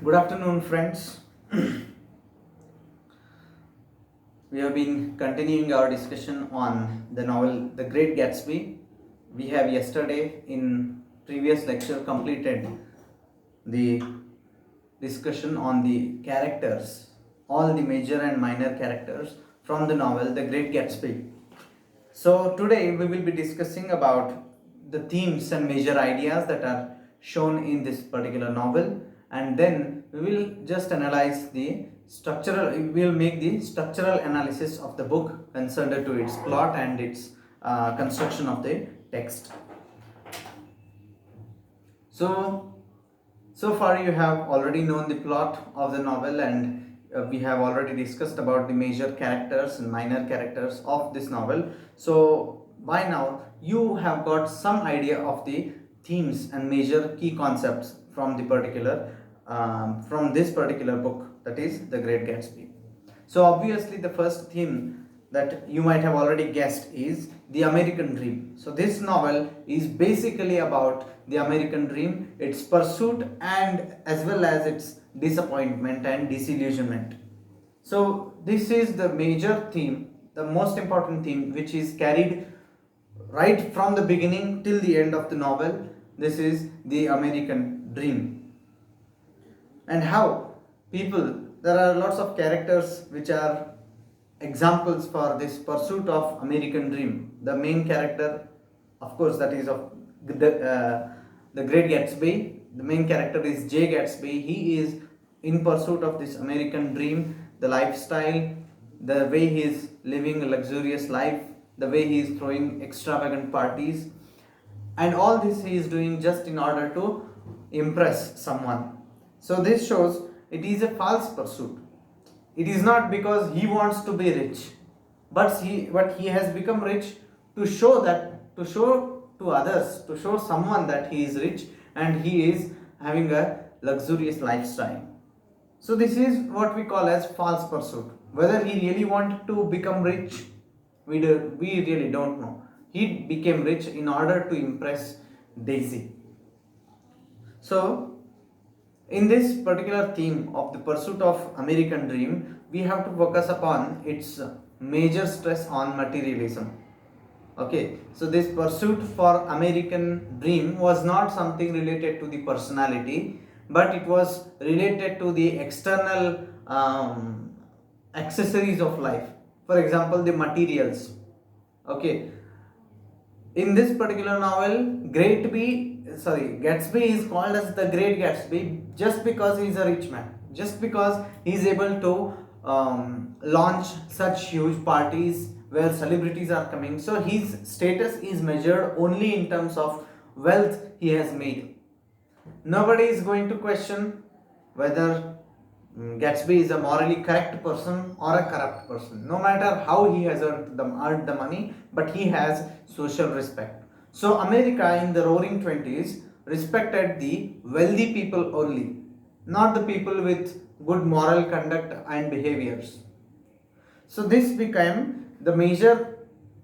Good afternoon, friends. We have been continuing our discussion on the novel The Great Gatsby. We have yesterday, in previous lecture, completed the discussion on the characters, all the major and minor characters from the novel The Great Gatsby. So today we will be discussing about the themes and major ideas that are shown in this particular novel, and then we will just analyze the we will make the structural analysis of the book concerned to its plot and its construction of the text. So far you have already known the plot of the novel, and we have already discussed about the major characters and minor characters of this novel. So by now you have got some idea of the themes and major key concepts from from this particular book, that is The Great Gatsby. So obviously the first theme that you might have already guessed is the American dream. So this novel is basically about the American dream, its pursuit, and as well as its disappointment and disillusionment. So this is the major theme, the most important theme, which is carried right from the beginning till the end of the novel. This is the American dream. And how there are lots of characters which are examples for this pursuit of American dream. The main character, of course, that is of the Great Gatsby. The main character is J. Gatsby. He is in pursuit of this American dream, the lifestyle, the way he is living a luxurious life, the way he is throwing extravagant parties, and all this he is doing just in order to impress someone. So this shows it is a false pursuit. It is not because he wants to be rich, but he has become rich to show to others, to show someone that he is rich and he is having a luxurious lifestyle. So this is what we call as false pursuit. Whether he really wanted to become rich, we really don't know. He became rich in order to impress Daisy. So in this particular theme of the pursuit of American dream, we have to focus upon its major stress on materialism. Okay, so this pursuit for American dream was not something related to the personality, but it was related to the external accessories of life. For example, the materials. Okay, in this particular novel, Gatsby is called as the Great Gatsby just because he is a rich man, just because he is able to launch such huge parties where celebrities are coming. So his status is measured only in terms of wealth he has made. Nobody is going to question whether Gatsby is a morally correct person or a corrupt person, no matter how he has earned the money, but he has social respect. So America in the roaring 20s respected the wealthy people only, not the people with good moral conduct and behaviors. So this became the major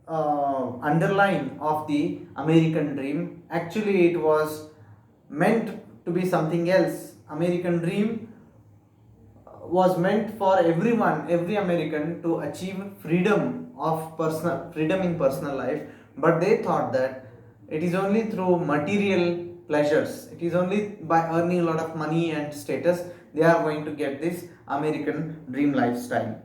underline of the American dream. Actually, it was meant to be something else. American dream was meant for everyone, every American, to achieve freedom in personal life, but they thought that it is only through material pleasures, it is only by earning a lot of money and status they are going to get this American dream lifestyle.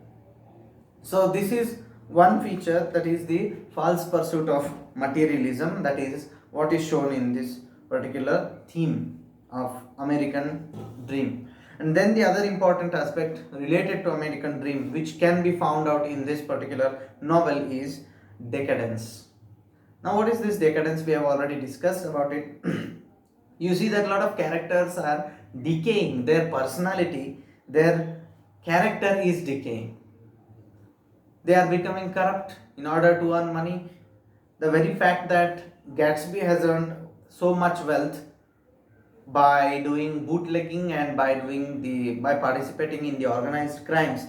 So this is one feature, that is the false pursuit of materialism, that is what is shown in this particular theme of American dream. And then the other important aspect related to American dream, which can be found out in this particular novel, is decadence. Now what is this decadence? We have already discussed about it. You see that a lot of characters are decaying, their personality, their character is decaying. They are becoming corrupt in order to earn money. The very fact that Gatsby has earned so much wealth by doing bootlegging and by participating in the organized crimes,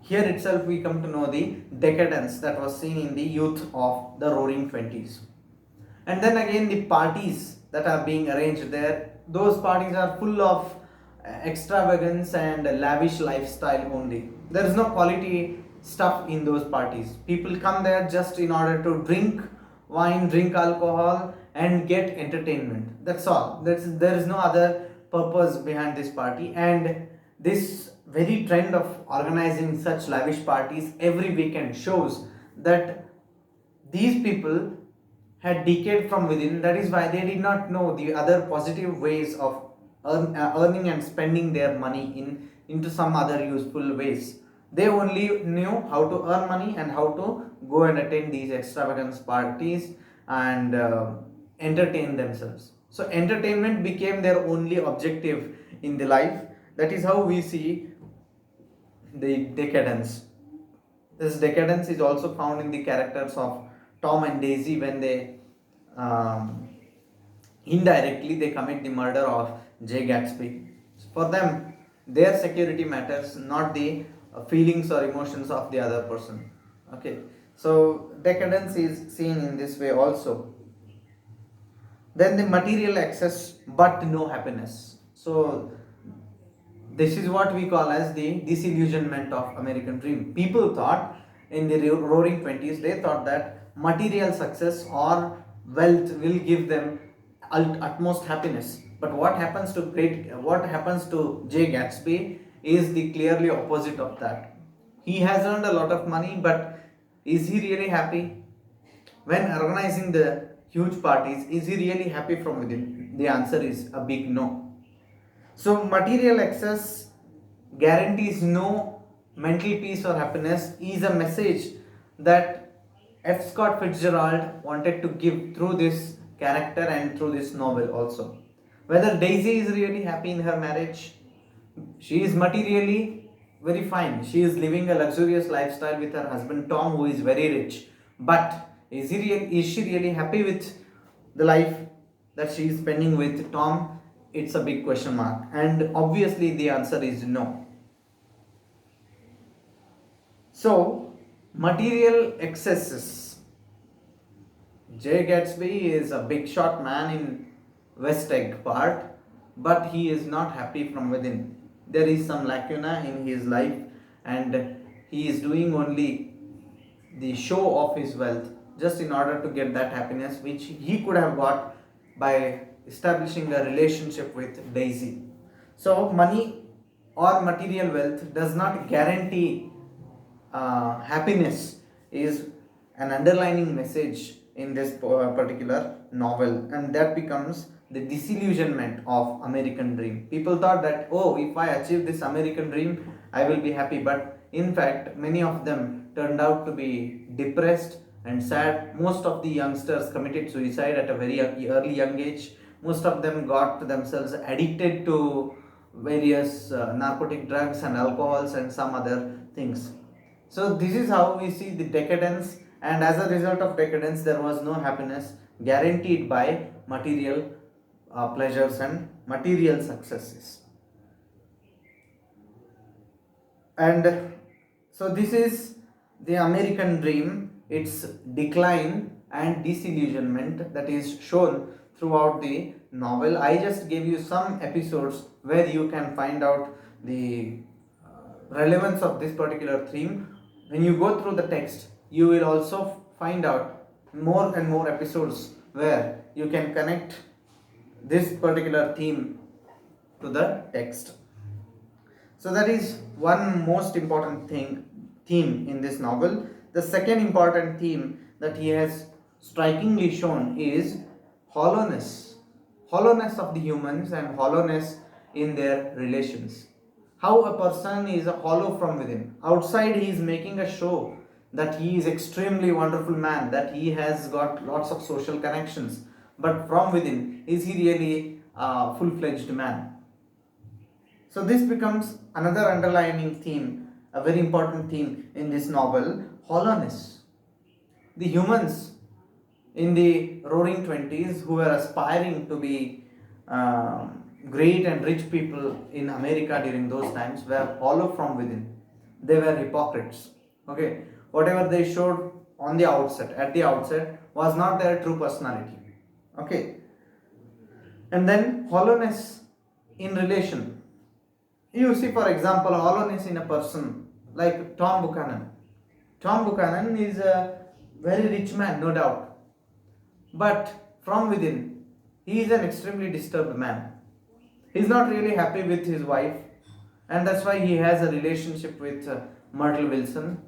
here itself we come to know the decadence that was seen in the youth of the roaring 20s. And then again, the parties that are being arranged there, those parties are full of extravagance and lavish lifestyle only. There is no quality stuff in those parties. People come there just in order to drink wine, drink alcohol, and get entertainment. That's all. There is no other purpose behind this party. And this very trend of organizing such lavish parties every weekend shows that these people had decayed from within. That is why they did not know the other positive ways of earning and spending their money into some other useful ways. They only knew how to earn money and how to go and attend these extravagance parties and entertain themselves. So entertainment became their only objective in the life. That is how we see the decadence. This decadence is also found in the characters of Tom and Daisy when they um, indirectly they commit the murder of Jay Gatsby. For them, their security matters, not the feelings or emotions of the other person. Okay, so decadence is seen in this way also. Then the material excess but no happiness. So this is what we call as the disillusionment of American dream. People thought in the roaring 20s, they thought that material success or wealth will give them utmost happiness. But what happens to Jay Gatsby is the clearly opposite of that. He has earned a lot of money, but is he really happy? When organizing the huge parties, is he really happy from within? The answer is a big no. So, material excess guarantees no mental peace or happiness is a message that F. Scott Fitzgerald wanted to give through this character and through this novel also. Whether Daisy is really happy in her marriage, she is materially very fine. She is living a luxurious lifestyle with her husband Tom, who is very rich. But is she really happy with the life that she is spending with Tom? It's a big question mark. And obviously, the answer is no. So, material excesses. Jay Gatsby is a big shot man in West Egg part, but he is not happy from within. There is some lacuna in his life, and he is doing only the show of his wealth just in order to get that happiness which he could have got by establishing a relationship with Daisy. So, money or material wealth does not guarantee happiness, is an underlining message in this particular novel, and that becomes the disillusionment of American dream. People thought that, oh, if I achieve this American dream, I will be happy, but in fact, many of them turned out to be depressed and sad. Most of the youngsters committed suicide at a very early young age. Most of them got themselves addicted to various narcotic drugs and alcohols and some other things. So this is how we see the decadence, and as a result of decadence, there was no happiness guaranteed by material pleasures and material successes. And so this is the American dream, its decline and disillusionment that is shown throughout the novel. I just gave you some episodes where you can find out the relevance of this particular theme. When you go through the text, you will also find out more and more episodes where you can connect this particular theme to the text. So that is one most important theme in this novel. The second important theme that he has strikingly shown is hollowness. Hollowness of the humans and hollowness in their relations. How a person is hollow from within. Outside he is making a show that he is extremely wonderful man, that he has got lots of social connections. But from within, is he really a full-fledged man? So this becomes another underlining theme, a very important theme in this novel, hollowness. The humans in the roaring 20s who were aspiring to be great and rich people in America during those times were hollow from within. They were hypocrites. Okay, whatever they showed at the outset, was not their true personality. Okay, and then hollowness in relation. You see, for example, hollowness in a person like Tom Buchanan. Tom Buchanan is a very rich man, no doubt, but from within, he is an extremely disturbed man. He's not really happy with his wife, and that's why he has a relationship with Myrtle Wilson.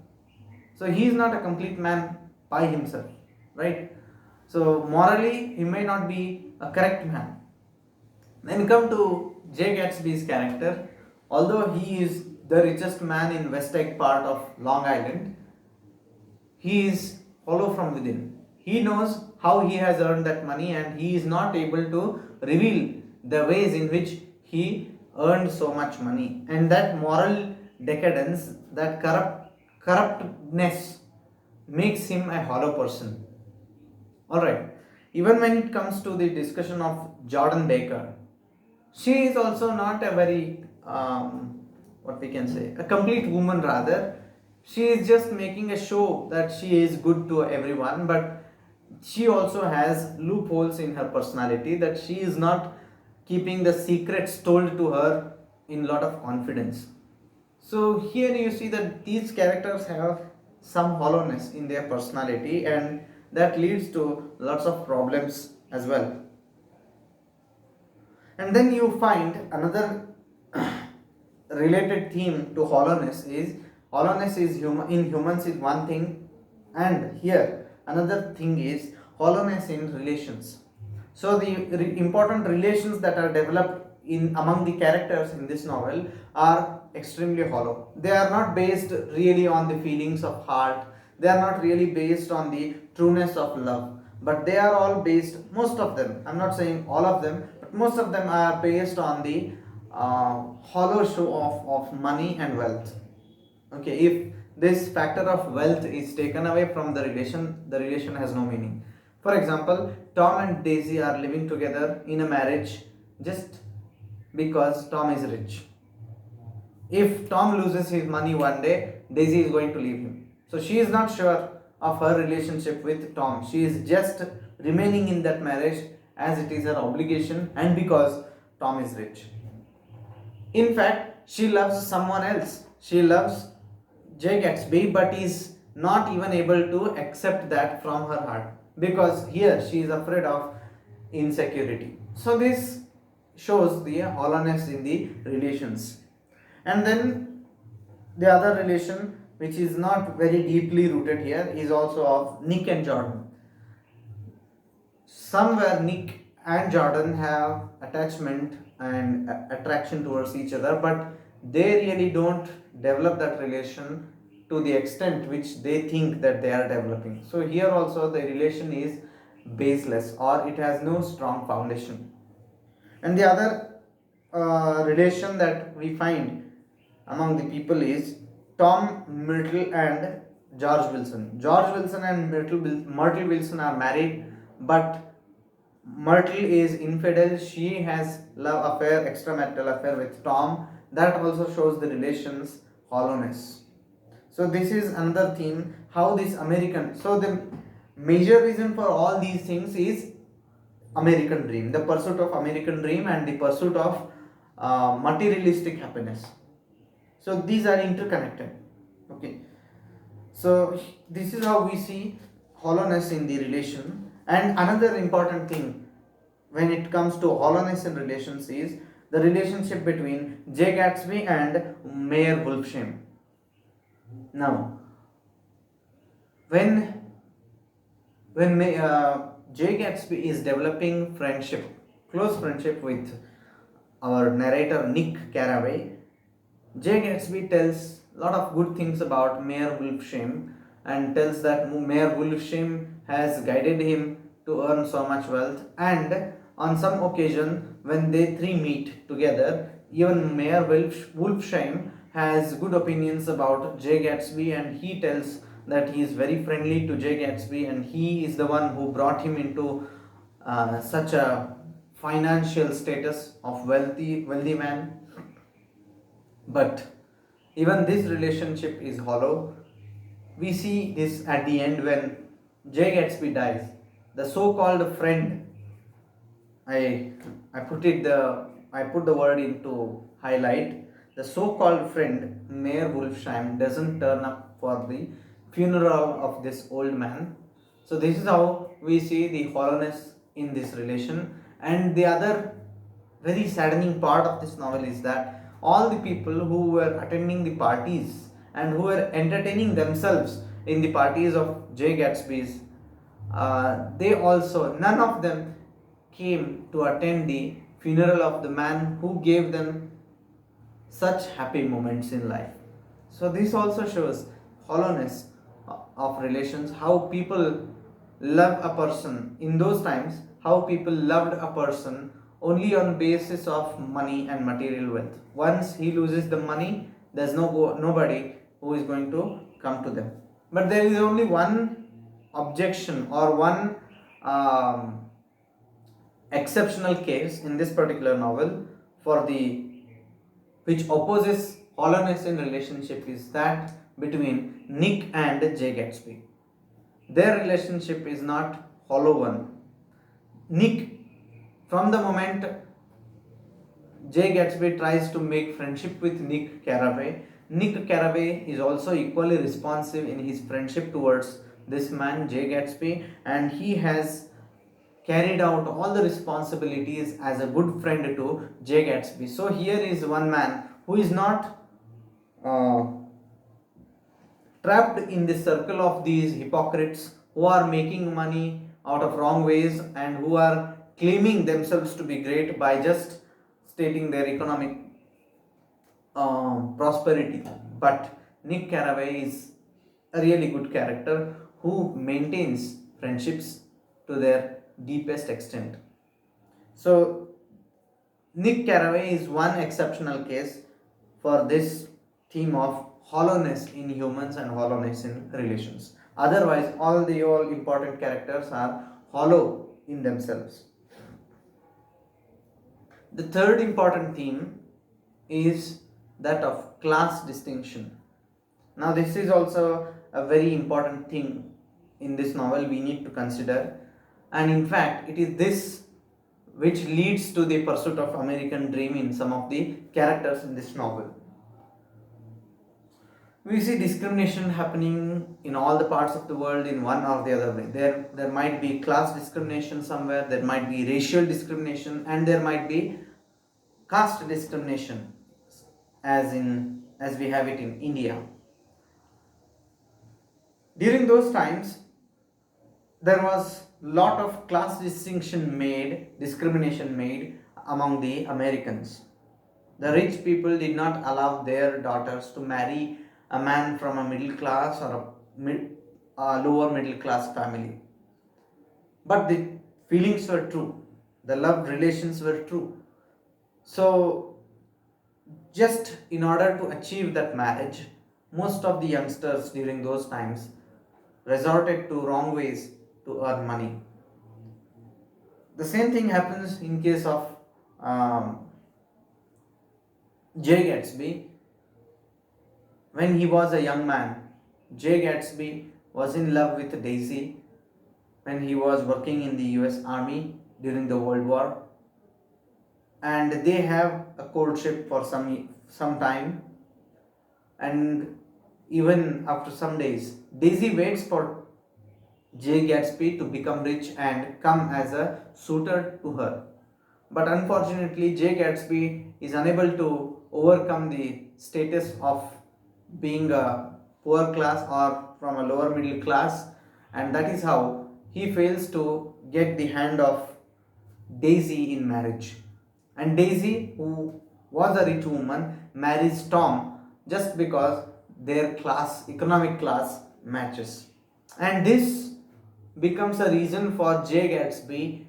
So he is not a complete man by himself, right? So morally, he may not be a correct man. Then come to Jay Gatsby's character. Although he is the richest man in West Egg part of Long Island, he is hollow from within. He knows how he has earned that money and he is not able to reveal the ways in which he earned so much money. And that moral decadence, that corruptness makes him a hollow person. Alright. Even when it comes to the discussion of Jordan Baker, she is also not a very what we can say, a complete woman. Rather, she is just making a show that she is good to everyone, but she also has loopholes in her personality, that she is not keeping the secrets told to her in lot of confidence. So here you see that these characters have some hollowness in their personality, and that leads to lots of problems as well. And then you find another related theme to hollowness is human in humans is one thing, and here another thing is hollowness in relations. So the important relations that are developed in among the characters in this novel are extremely hollow. They are not based really on the feelings of heart. They are not really based on the trueness of love, but they are all based, most of them, I'm not saying all of them, but most of them are based on the hollow show of money and wealth. Okay, if this factor of wealth is taken away from the relation has no meaning. For example, Tom and Daisy are living together in a marriage just because Tom is rich. If Tom loses his money one day, Daisy is going to leave him. So she is not sure of her relationship with Tom. She is just remaining in that marriage as it is her obligation and because Tom is rich. In fact, she loves someone else. She loves Jay Gatsby, but is not even able to accept that from her heart, because here she is afraid of insecurity. So this shows the hollowness in the relations. And then the other relation, which is not very deeply rooted here, is also of Nick and Jordan. Somewhere Nick and Jordan have attachment and attraction towards each other, but they really don't develop that relation to the extent which they think that they are developing. So here also the relation is baseless, or it has no strong foundation. And the other relation that we find among the people is Tom, Myrtle, and George Wilson. George Wilson and Myrtle Wilson are married, but Myrtle is infidel. She has love affair, extramarital affair with Tom. That also shows the relations hollowness. So this is another theme. How this American. So the major reason for all these things is American dream, the pursuit of American dream, and the pursuit of materialistic happiness. So these are interconnected. Okay. So this is how we see hollowness in the relation. And another important thing when it comes to hollowness in relations is the relationship between Jay Gatsby and Mayor Wolfshame. Now, when Jay Gatsby is developing friendship, close friendship with our narrator Nick Carraway, Jay Gatsby tells a lot of good things about Mayor Wolfshame and tells that Mayor Wolfshame has guided him to earn so much wealth, and on some occasion when they three meet together, even Mayor Wolfshame has good opinions about Jay Gatsby, and he tells that he is very friendly to Jay Gatsby and he is the one who brought him into such a financial status of wealthy man. But even this relationship is hollow. We see this at the end when Jay Gatsby dies. The so-called friend, I put the word into highlight. the so-called friend Mayor Wolfsheim doesn't turn up for the funeral of this old man. So this is how we see the hollowness in this relation. And the other very saddening part of this novel is that all the people who were attending the parties and who were entertaining themselves in the parties of Jay Gatsby's, they also, none of them came to attend the funeral of the man who gave them such happy moments in life. So this also shows hollowness of relations, how people love a person in those times, how people loved a person only on basis of money and material wealth. Once he loses the money, there's nobody who is going to come to them. But there is only one objection or one exceptional case in this particular novel for the which opposes hollowness in relationship is that between Nick and Jay Gatsby. Their relationship is not hollow one. Nick, from the moment Jay Gatsby tries to make friendship with Nick Carraway is also equally responsive in his friendship towards this man Jay Gatsby, and he has carried out all the responsibilities as a good friend to Jay Gatsby. So here is one man who is not uh, trapped in the circle of these hypocrites who are making money out of wrong ways and who are claiming themselves to be great by just stating their economic prosperity. But Nick Carraway is a really good character who maintains friendships to their deepest extent. So Nick Carraway is one exceptional case for this theme of hollowness in humans and hollowness in relations. Otherwise, all important characters are hollow in themselves. The third important theme is that of class distinction. Now, this is also a very important thing in this novel we need to consider, and in fact, it is this which leads to the pursuit of American dream in some of the characters in this novel. We see discrimination happening in all the parts of the world in one or the other way. There might be class discrimination somewhere, there might be racial discrimination, and there might be caste discrimination, as we have it in India. During those times, there was lot of class discrimination made among the Americans. The rich people did not allow their daughters to marry a man from a middle class or a lower middle class family. But the feelings were true, the love relations were true. So, just in order to achieve that marriage, most of the youngsters during those times resorted to wrong ways to earn money. The same thing happens in case of Jay Gatsby. When he was a young man, Jay Gatsby was in love with Daisy when he was working in the US Army during the World War, and they have a courtship for some time, and even after some days, Daisy waits for Jay Gatsby to become rich and come as a suitor to her. But unfortunately, Jay Gatsby is unable to overcome the status of being a poor class or from a lower middle class, and that is how he fails to get the hand of Daisy in marriage. And Daisy, who was a rich woman, marries Tom just because their economic class matches. And this becomes a reason for Jay Gatsby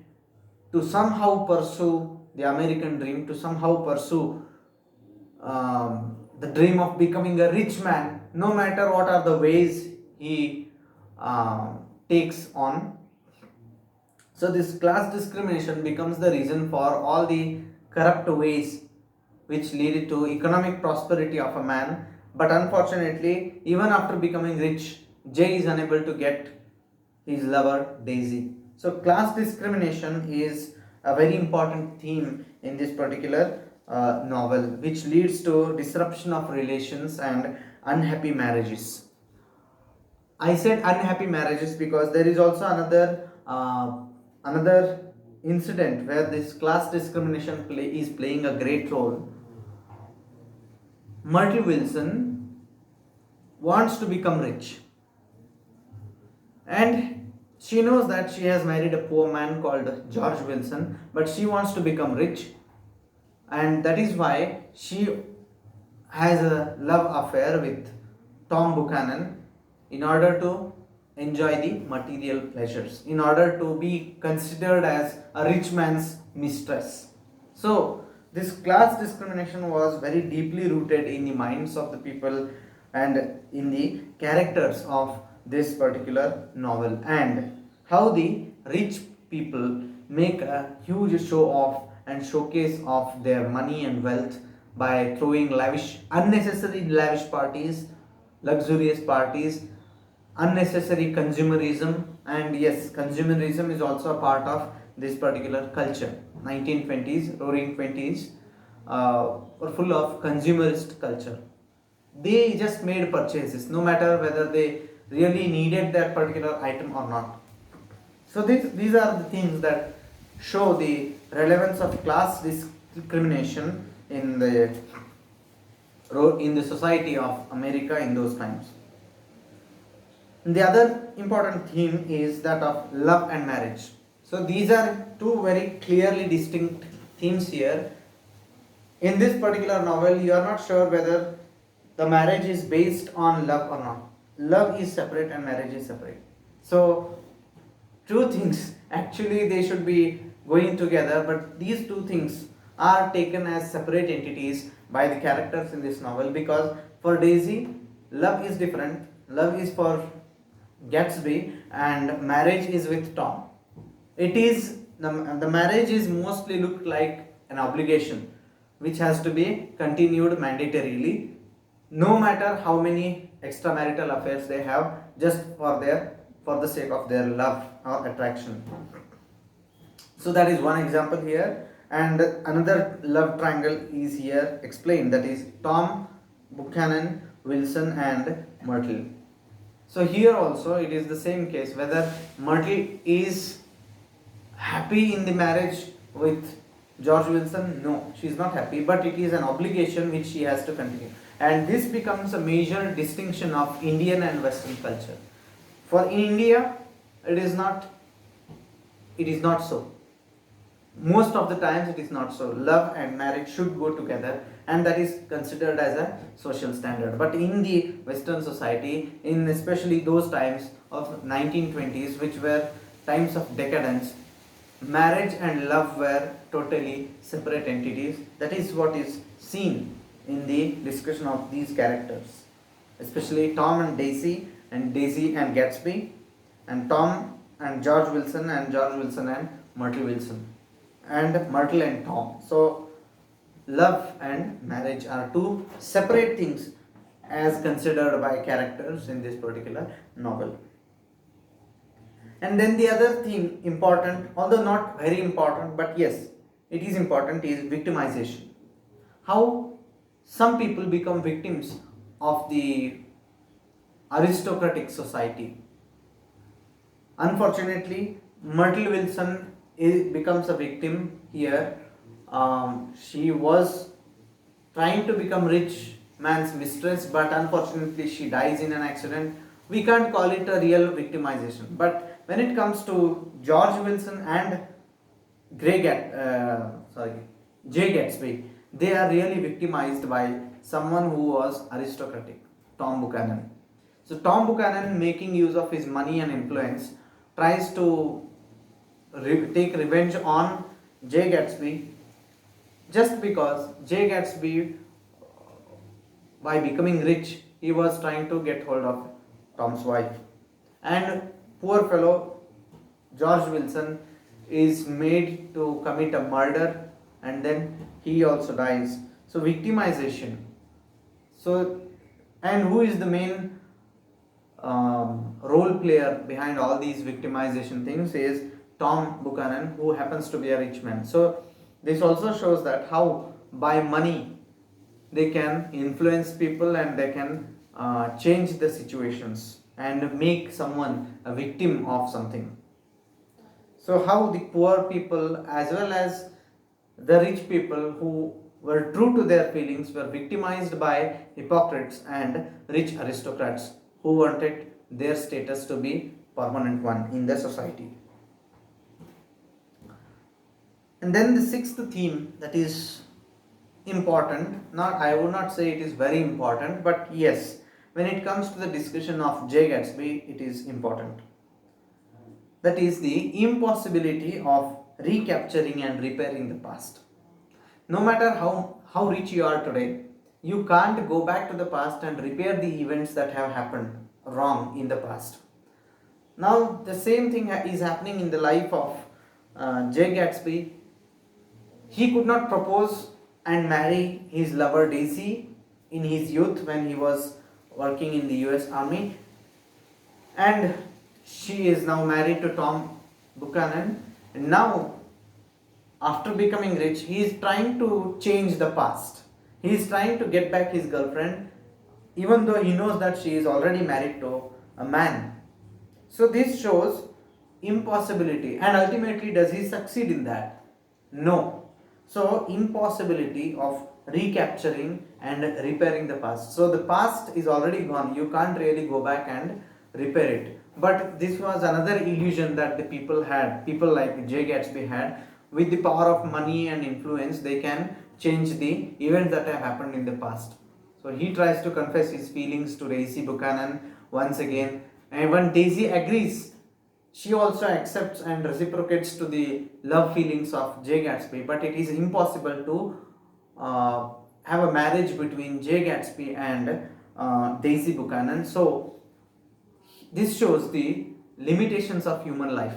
to somehow pursue the American dream, to somehow pursue the dream of becoming a rich man, no matter what are the ways he takes on. So, this class discrimination becomes the reason for all the corrupt ways which lead to economic prosperity of a man. But unfortunately, even after becoming rich, Jay is unable to get his lover Daisy. So class discrimination is a very important theme in this particular novel, which leads to disruption of relations and unhappy marriages. I said unhappy marriages because there is also another incident where this class discrimination is playing a great role. Marty Wilson wants to become rich, and she knows that she has married a poor man called George Wilson, but she wants to become rich, and that is why she has a love affair with Tom Buchanan in order to enjoy the material pleasures, in order to be considered as a rich man's mistress. So, this class discrimination was very deeply rooted in the minds of the people and in the characters of this particular novel, and how the rich people make a huge show off and showcase of their money and wealth by throwing lavish, unnecessary lavish parties, luxurious parties, unnecessary consumerism. And yes, consumerism is also a part of this particular culture. 1920s, roaring 20s, were full of consumerist culture. They just made purchases no matter whether they really needed that particular item or not. So these are the things that show the relevance of class discrimination in the society of America in those times. The other important theme is that of love and marriage. So these are two very clearly distinct themes here. In this particular novel, you are not sure whether the marriage is based on love or not. Love is separate and marriage is separate. So two things, actually they should be going together, but these two things are taken as separate entities by the characters in this novel, because for Daisy, love is different. Love is for Gatsby and marriage is with Tom. It is the marriage is mostly looked like an obligation which has to be continued mandatorily, no matter how many extramarital affairs they have, just for the sake of their love or attraction. So that is one example here, and another love triangle is here explained, that is Tom, Buchanan, Wilson and Myrtle. So here also it is the same case, whether Myrtle is happy in the marriage with George Wilson. No, she is not happy, but it is an obligation which she has to continue, and this becomes a major distinction of Indian and Western culture. For India, it is not so. Most of the times it is not so. Love and marriage should go together, and that is considered as a social standard. But in the Western society, in especially those times of 1920s, which were times of decadence, marriage and love were totally separate entities. That is what is seen in the discussion of these characters, especially Tom and Daisy and Gatsby, and Tom and George Wilson and George Wilson and Myrtle Wilson, and Myrtle and Tom. So love and marriage are two separate things as considered by characters in this particular novel. And then the other theme, important, although not very important, but yes, it is important, is victimization. How some people become victims of the aristocratic society. Unfortunately, Myrtle Wilson becomes a victim here. She was trying to become rich man's mistress, but unfortunately she dies in an accident. We can't call it a real victimization. But when it comes to George Wilson and J. Gatsby, they are really victimized by someone who was aristocratic, Tom Buchanan. So Tom Buchanan, making use of his money and influence, tries to take revenge on J. Gatsby, just because J. Gatsby, by becoming rich, he was trying to get hold of Tom's wife. And poor fellow George Wilson is made to commit a murder, and then he also dies. So victimization. So, and who is the main role player behind all these victimization things is Tom Buchanan, who happens to be a rich man. So this also shows that how by money they can influence people and they can change the situations and make someone a victim of something. So, how the poor people as well as the rich people who were true to their feelings were victimized by hypocrites and rich aristocrats who wanted their status to be permanent one in the society. And then the sixth theme that is important, not I would not say it is very important, but yes, when it comes to the discussion of J. Gatsby, it is important. That is the impossibility of recapturing and repairing the past. No matter how rich you are today, you can't go back to the past and repair the events that have happened wrong in the past. Now, the same thing is happening in the life of J. Gatsby. He could not propose and marry his lover Daisy in his youth when he was working in the US Army, and she is now married to Tom Buchanan. And now, after becoming rich, he is trying to change the past. He is trying to get back his girlfriend, even though he knows that she is already married to a man. So, this shows impossibility, and ultimately, does he succeed in that? No. So, impossibility of recapturing and repairing the past. So, the past is already gone. You can't really go back and repair it. But this was another illusion that the people had, people like J. Gatsby had. With the power of money and influence, they can change the events that have happened in the past. So, he tries to confess his feelings to Daisy Buchanan once again. And when Daisy agrees, she also accepts and reciprocates to the love feelings of J. Gatsby, but it is impossible to have a marriage between J. Gatsby and Daisy Buchanan. So, this shows the limitations of human life.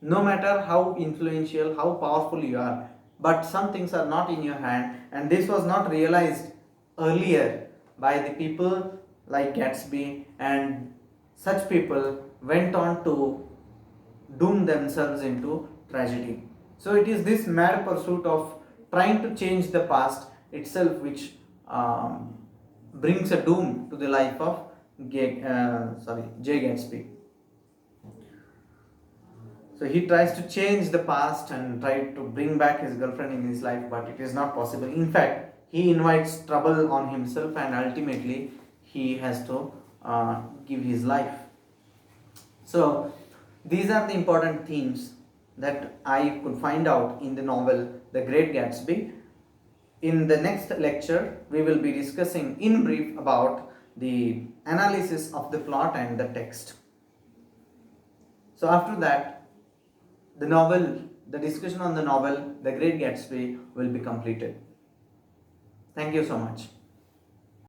No matter how influential, how powerful you are, but some things are not in your hand, and this was not realized earlier by the people like Gatsby, and such people went on to doom themselves into tragedy. So it is this mad pursuit of trying to change the past itself which brings a doom to the life of J. Gatsby. So he tries to change the past and try to bring back his girlfriend in his life, but it is not possible. In fact, he invites trouble on himself, and ultimately he has to give his life. So these are the important themes that I could find out in the novel The Great Gatsby. In the next lecture, we will be discussing in brief about the analysis of the plot and the text. So after that, the discussion on the novel The Great Gatsby will be completed. Thank you so much.